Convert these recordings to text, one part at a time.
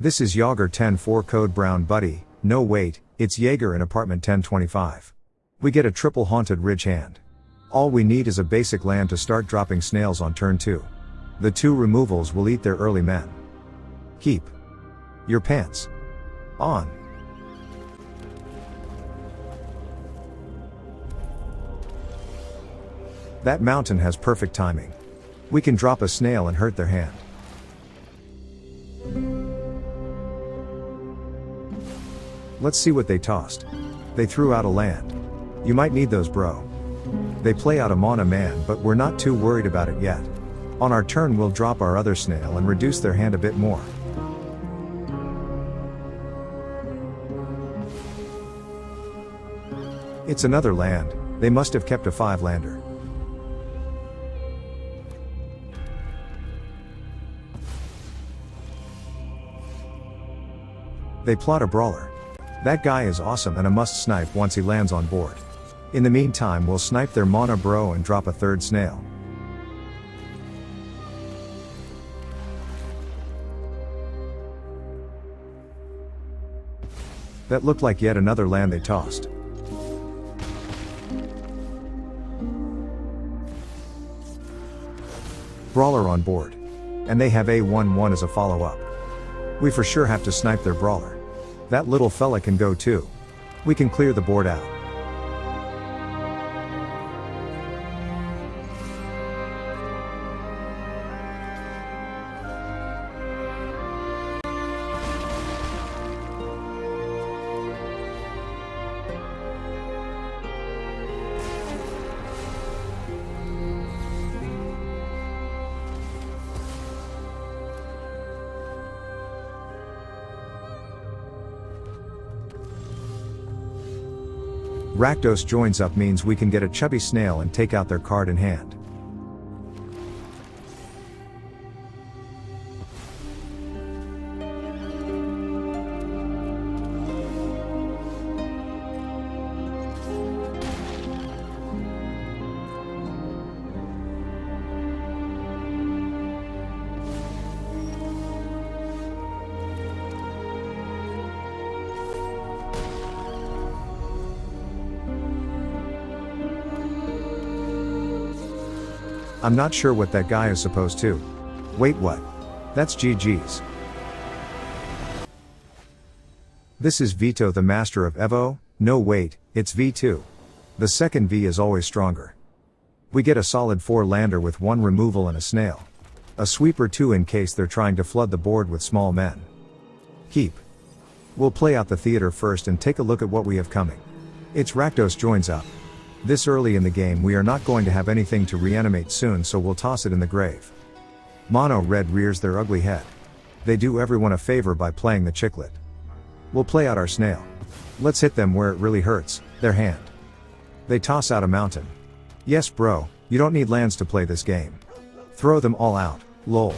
This is Yager 10-4 code brown buddy, no wait, it's Jaeger in apartment 1025. We get a triple haunted ridge hand. All we need is a basic land to start dropping snails on turn 2. The 2 removals will eat their early men. Keep your pants on. That mountain has perfect timing. We can drop a snail and hurt their hand. Let's see what they tossed. They threw out a land. You might need those, bro. They play out a mana man, but we're not too worried about it yet. On our turn we'll drop our other snail and reduce their hand a bit more. It's another land. They must have kept a 5-lander. They plot a brawler. That guy is awesome and a must snipe once he lands on board. In the meantime we'll snipe their mana bro and drop a 3rd snail. That looked like yet another land they tossed. Brawler on board. And they have a 1/1 as a follow-up. We for sure have to snipe their brawler. That little fella can go too. We can clear the board out. Rakdos Joins Up means we can get a chubby snail and take out their card in hand. I'm not sure what that guy is supposed to. Wait, what? That's GG's. This is Vito the master of Evo? No wait, it's V2. The second V is always stronger. We get a solid 4-lander with 1 removal and a snail. A sweeper 2 in case they're trying to flood the board with small men. Keep. We'll play out the theater first and take a look at what we have coming. It's Rakdos Joins Up. This early in the game we are not going to have anything to reanimate soon, so we'll toss it in the grave. Mono red rears their ugly head. They do everyone a favor by playing the chicklet. We'll play out our snail. Let's hit them where it really hurts, their hand. They toss out a mountain. Yes bro, you don't need lands to play this game. Throw them all out, lol.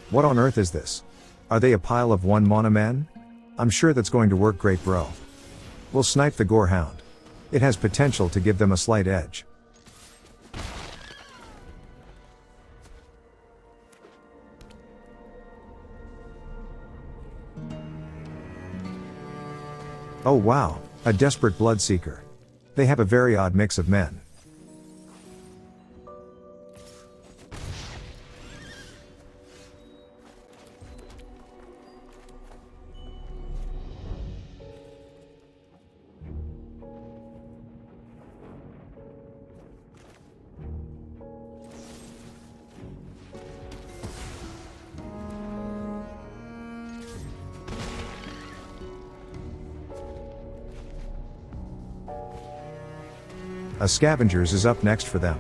What on earth is this? Are they a pile of 1 mana men? I'm sure that's going to work great bro. We'll snipe the Gorehound. It has potential to give them a slight edge. Oh wow, a desperate Bloodseeker. They have a very odd mix of men. A Scavengers is up next for them.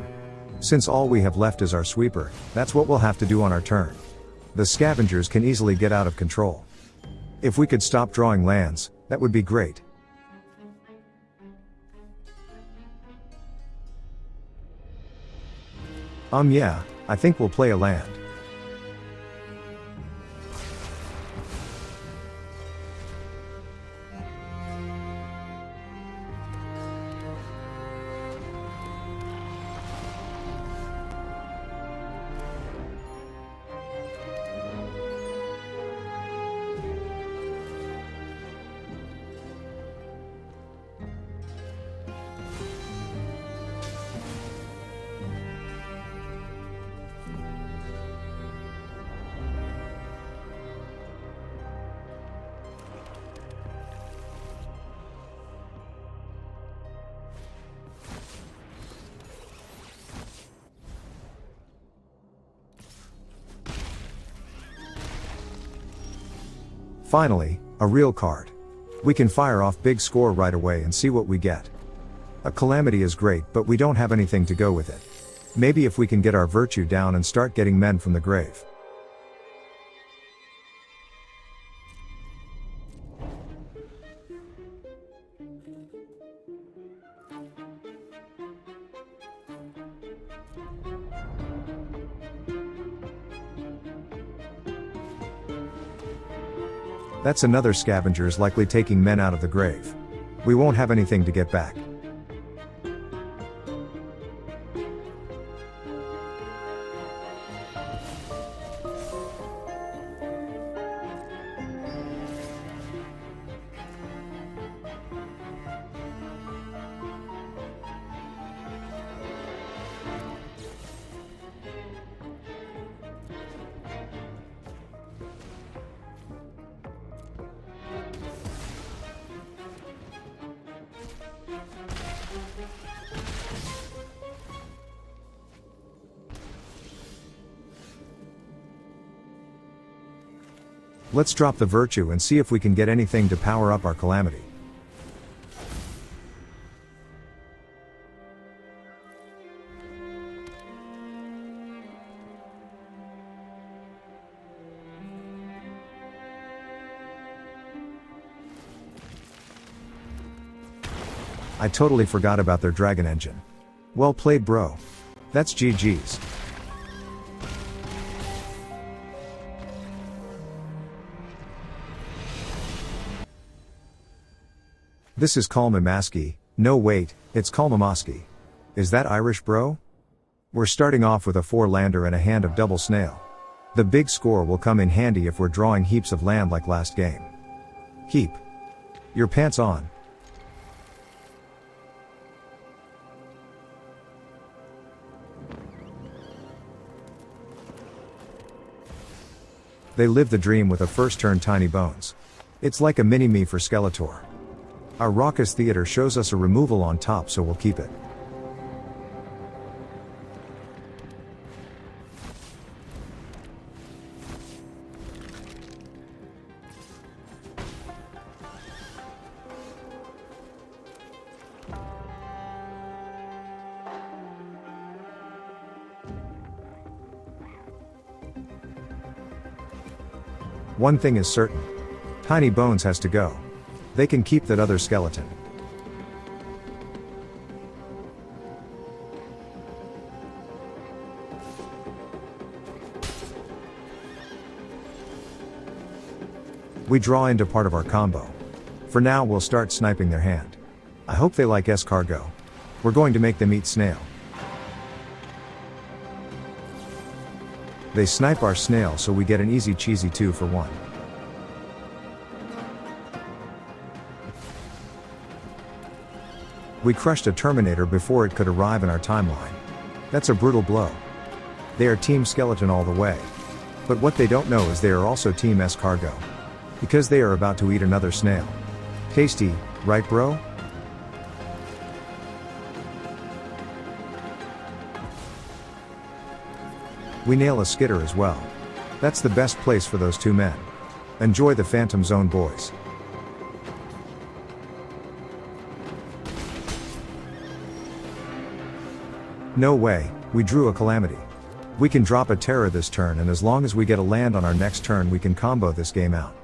Since all we have left is our sweeper, that's what we'll have to do on our turn. The Scavengers can easily get out of control. If we could stop drawing lands, that would be great. Yeah, I think we'll play a land. Finally, a real card. We can fire off big score right away and see what we get. A Calamity is great, but we don't have anything to go with it. Maybe if we can get our virtue down and start getting men from the grave. That's another Scavengers likely taking men out of the grave. We won't have anything to get back. Let's drop the virtue and see if we can get anything to power up our Calamity. I totally forgot about their dragon engine. Well played, bro. That's GG's. This is Kalmamaski. No wait, it's Kalmamaski. Is that Irish, bro? We're starting off with a 4-lander and a hand of double snail. The big score will come in handy if we're drawing heaps of land like last game. Heap. Your pants on. They live the dream with a first turn Tiny Bones. It's like a mini-me for Skeletor. Our Raucous Theater shows us a removal on top, so we'll keep it. One thing is certain. Tiny Bones has to go. They can keep that other skeleton. We draw into part of our combo. For now we'll start sniping their hand. I hope they like escargot. We're going to make them eat snail. They snipe our snail, so we get an easy cheesy 2 for 1. We crushed a Terminator before it could arrive in our timeline. That's a brutal blow. They are Team Skeleton all the way. But what they don't know is they are also Team Escargot. Because they are about to eat another snail. Tasty, right bro? We nail a Skitter as well. That's the best place for those 2 men. Enjoy the Phantom Zone, boys. No way, we drew a Calamity. We can drop a Terror this turn, and as long as we get a land on our next turn we can combo this game out.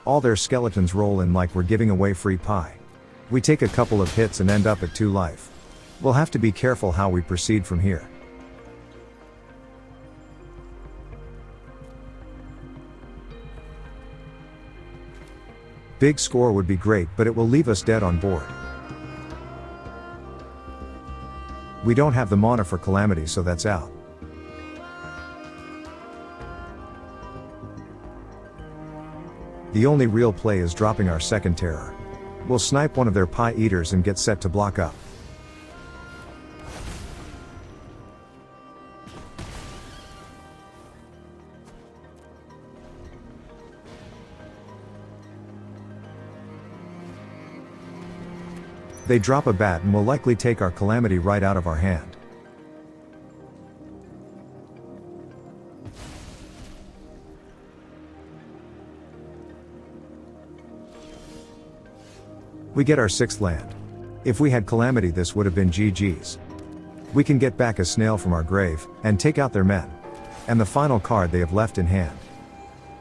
All their skeletons roll in like we're giving away free pie. We take a couple of hits and end up at 2 life. We'll have to be careful how we proceed from here. Big score would be great, but it will leave us dead on board. We don't have the mana for Calamity, so that's out. The only real play is dropping our second Terror. We'll snipe one of their Pie Eaters and get set to block up. They drop a bat and will likely take our Calamity right out of our hand. We get our 6th land. If we had Calamity, this would have been GG's. We can get back a snail from our grave, and take out their men. And the final card they have left in hand.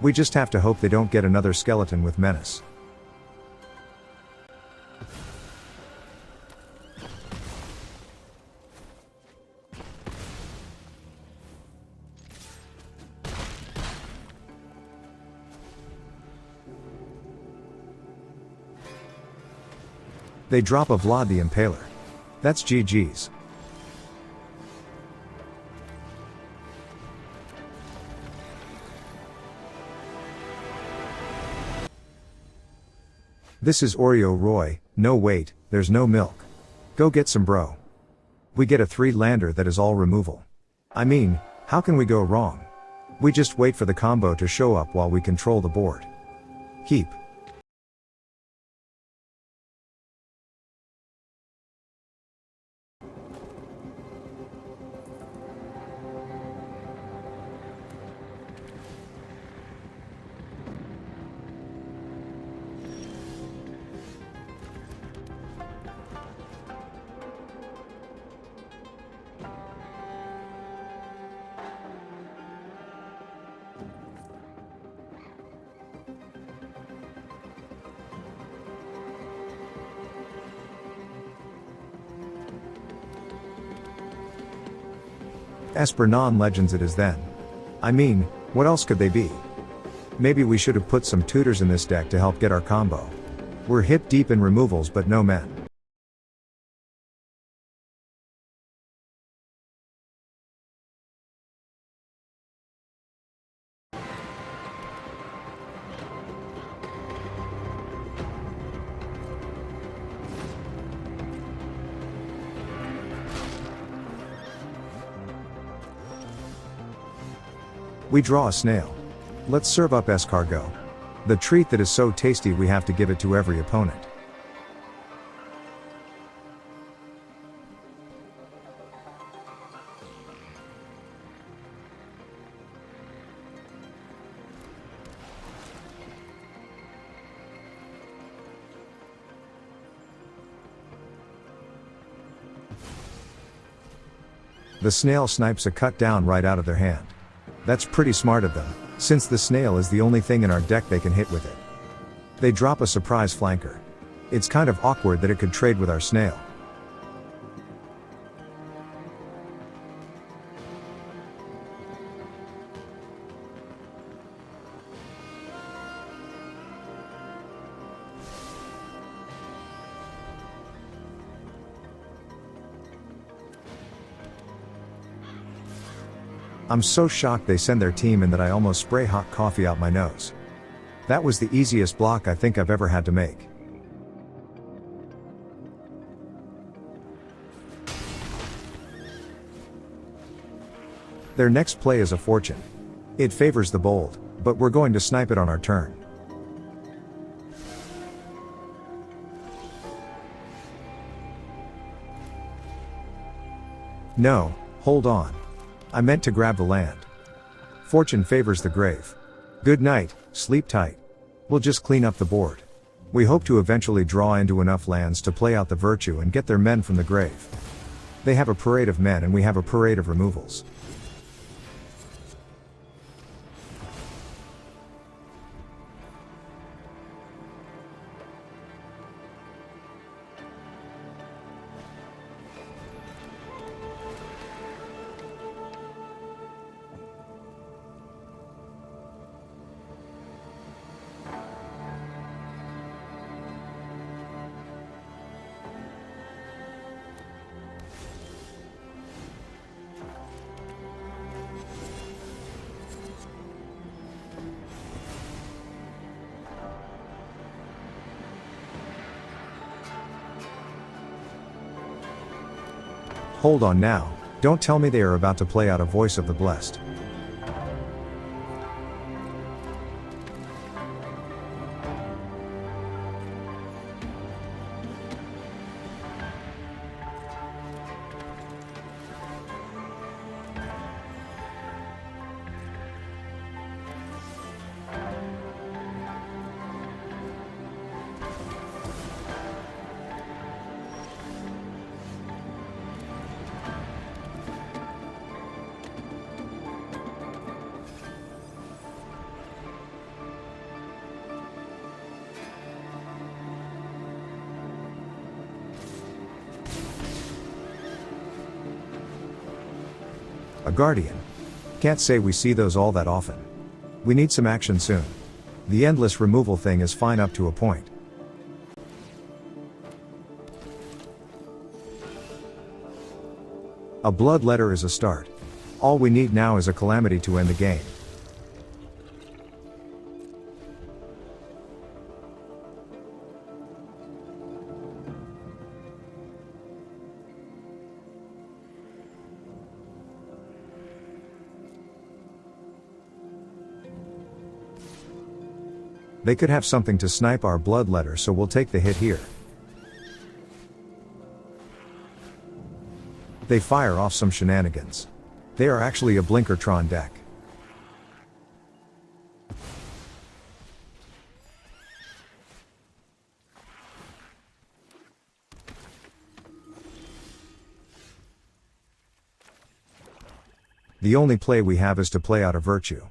We just have to hope they don't get another skeleton with Menace. They drop a Vlad the Impaler. That's GG's. This is Oreo Roy. No wait, there's no milk. Go get some, bro. We get a 3-lander that is all removal. I mean, how can we go wrong? We just wait for the combo to show up while we control the board. Keep. Esper non-legends it is then. I mean, what else could they be? Maybe we should have put some tutors in this deck to help get our combo. We're hip deep in removals but no men. We draw a snail. Let's serve up escargot. The treat that is so tasty we have to give it to every opponent. The snail snipes a cut down right out of their hand. That's pretty smart of them, since the snail is the only thing in our deck they can hit with it. They drop a surprise flanker. It's kind of awkward that it could trade with our snail. I'm so shocked they send their team in that I almost spray hot coffee out my nose. That was the easiest block I think I've ever had to make. Their next play is a fortune. It favors the bold, but we're going to snipe it on our turn. No, hold on. I meant to grab the land. Fortune favors the grave. Good night, sleep tight. We'll just clean up the board. We hope to eventually draw into enough lands to play out the virtue and get their men from the grave. They have a parade of men and we have a parade of removals. Hold on now, don't tell me they are about to play out a Voice of the Blessed. A Guardian. Can't say we see those all that often. We need some action soon. The endless removal thing is fine up to a point. A Bloodletter is a start. All we need now is a Calamity to end the game. They could have something to snipe our Bloodletter, so we'll take the hit here. They fire off some shenanigans. They are actually a Blinkertron deck. The only play we have is to play out a Virtue.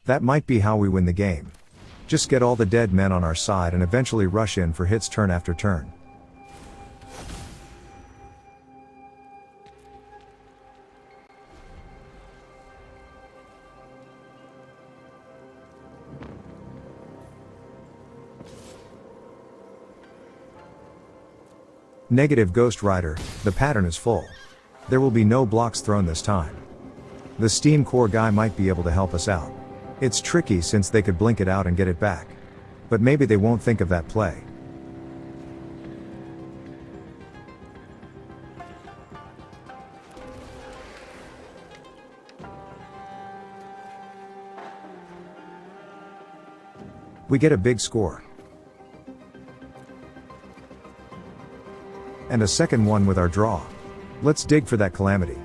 That might be how we win the game. Just get all the dead men on our side and eventually rush in for hits turn after turn. Negative Ghost Rider, the pattern is full. There will be no blocks thrown this time. The Steam Core guy might be able to help us out. It's tricky since they could blink it out and get it back. But maybe they won't think of that play. We get a big score. And a second one with our draw. Let's dig for that Calamity.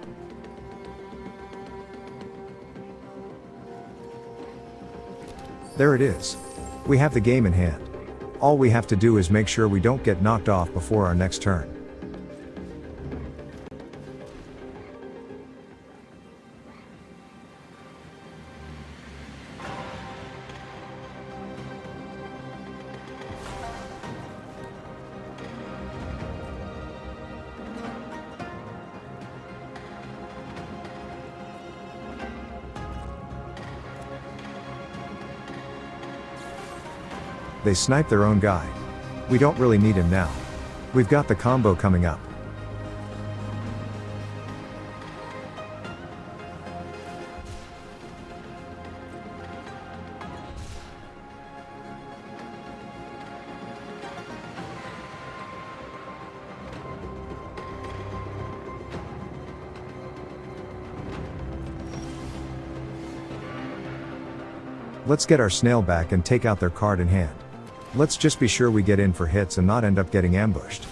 There it is. We have the game in hand. All we have to do is make sure we don't get knocked off before our next turn. They snipe their own guy. We don't really need him now. We've got the combo coming up. Let's get our snail back and take out their card in hand. Let's just be sure we get in for hits and not end up getting ambushed.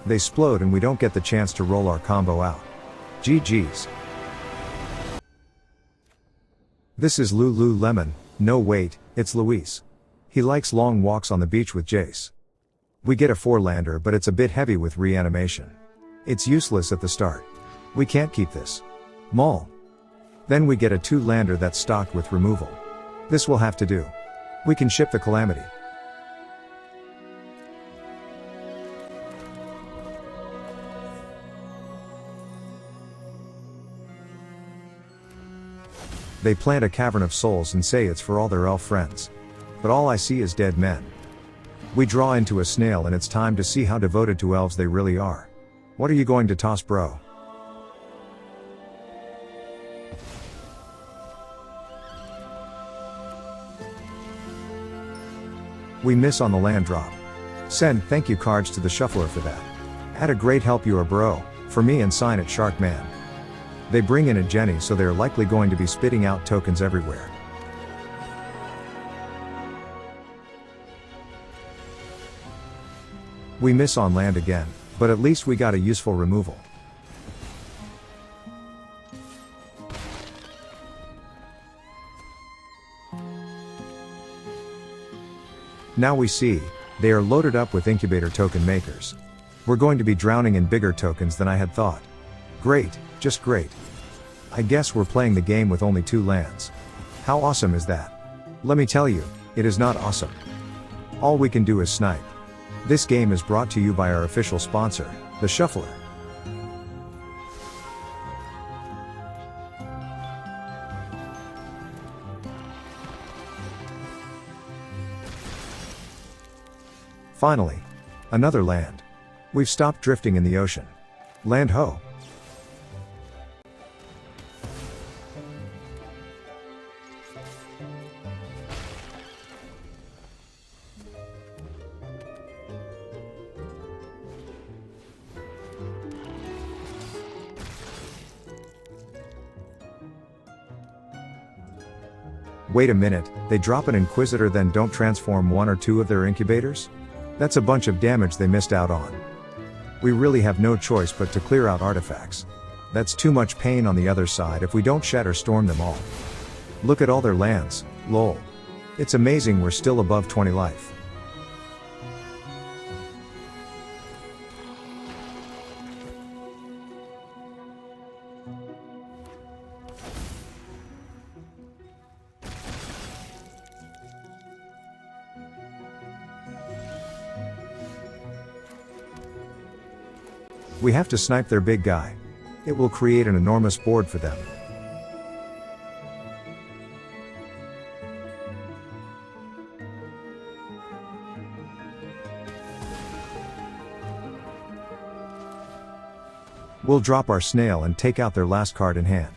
They explode and we don't get the chance to roll our combo out. GG's. This is Lululemon. No wait, it's Luis. He likes long walks on the beach with Jace. We get a 4-lander, but it's a bit heavy with reanimation. It's useless at the start. We can't keep this. Maul. Then we get a 2-lander that's stocked with removal. This will have to do. We can ship the Calamity. They plant a Cavern of Souls and say it's for all their elf friends. But all I see is dead men. We draw into a snail and it's time to see how devoted to elves they really are. What are you going to toss, bro? We miss on the land drop. Send thank you cards to the shuffler for that. Had a great help you are bro, for me and sign it Sharkman. They bring in a Jenny, so they're likely going to be spitting out tokens everywhere. We miss on land again, but at least we got a useful removal. Now we see, they are loaded up with incubator token makers. We're going to be drowning in bigger tokens than I had thought. Great, just great. I guess we're playing the game with only 2 lands. How awesome is that? Let me tell you, it is not awesome. All we can do is snipe. This game is brought to you by our official sponsor, the Shuffler. Finally. Another land. We've stopped drifting in the ocean. Land ho! Wait a minute, they drop an Inquisitor then don't transform one or two of their incubators? That's a bunch of damage they missed out on. We really have no choice but to clear out artifacts. That's too much pain on the other side if we don't Shatter Storm them all. Look at all their lands, lol. It's amazing we're still above 20 life. We have to snipe their big guy. It will create an enormous board for them. We'll drop our snail and take out their last card in hand.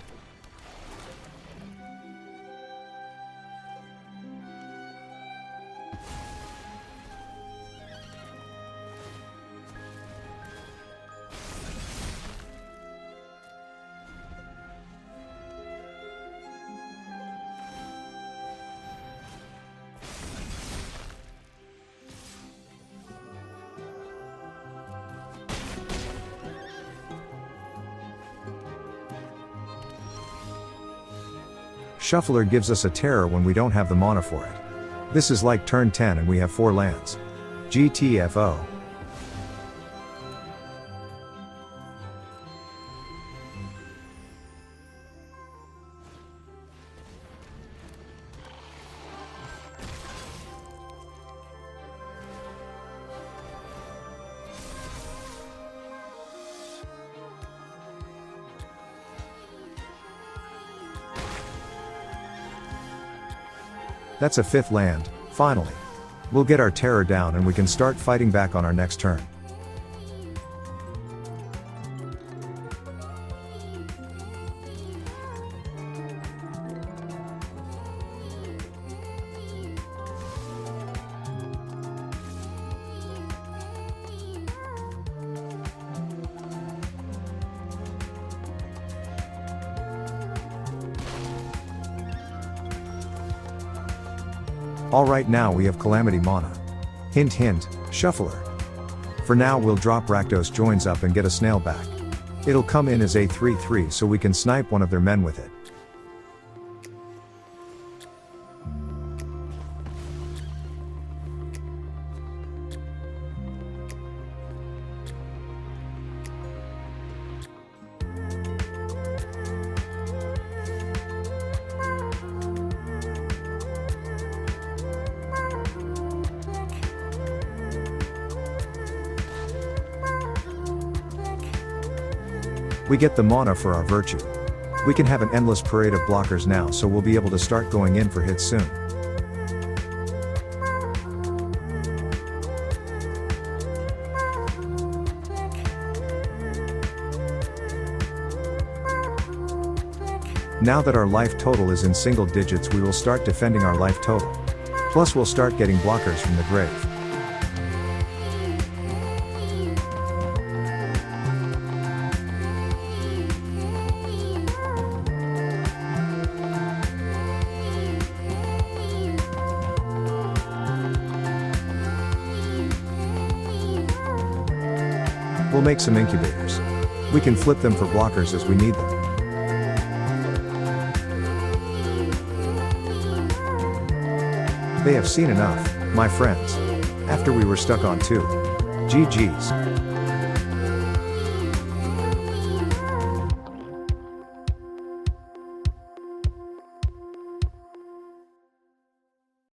Shuffler gives us a terror when we don't have the mana for it. This is like turn 10 and we have 4 lands. GTFO. That's a 5th land, finally. We'll get our terror down and we can start fighting back on our next turn. Alright, now we have Calamity mana. Hint hint, Shuffler. For now we'll drop Rakdos Joins Up and get a snail back. It'll come in as a 3/3 so we can snipe one of their men with it. We get the mana for our virtue. We can have an endless parade of blockers now, so we'll be able to start going in for hits soon. Now that our life total is in single digits, we will start defending our life total. Plus we'll start getting blockers from the grave. We'll make some incubators. We can flip them for blockers as we need them. They have seen enough, my friends. After we were stuck on 2. GG's.